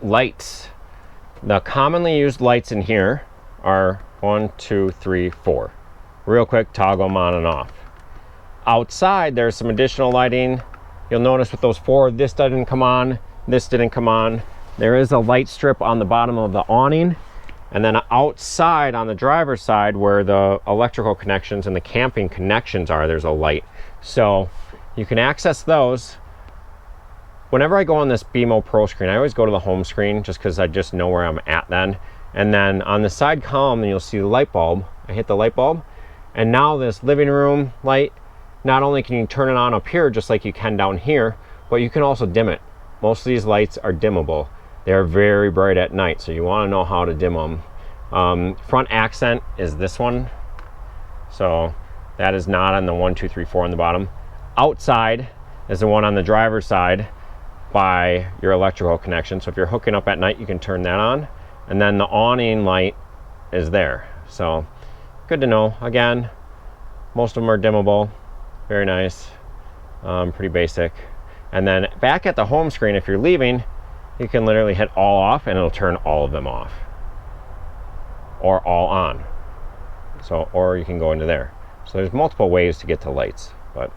lights. The commonly used lights in here are 1, 2, 3, 4. Real quick, toggle them on and off. Outside, there's some additional lighting. You'll notice with those 4, this didn't come on, this didn't come on. There is a light strip on the bottom of the awning. And then outside on the driver's side where the electrical connections and the camping connections are, there's a light. So you can access those. Whenever I go on this BMO Pro screen, I always go to the home screen just because I just know where I'm at then. And then on the side column, you'll see the light bulb. I hit the light bulb. And now this living room light, not only can you turn it on up here just like you can down here, but you can also dim it. Most of these lights are dimmable. They're very bright at night, so you want to know how to dim them. Front accent is this one. So that is not on the 1, 2, 3, 4 on the bottom. Outside is the one on the driver's side by your electrical connection. So if you're hooking up at night, you can turn that on. And then the awning light is there. So good to know. Again, most of them are dimmable. Very nice. Pretty basic. And then back at the home screen, if you're leaving, you can literally hit all off and it'll turn all of them off. Or all on. So, or you can go into there. So there's multiple ways to get to lights, but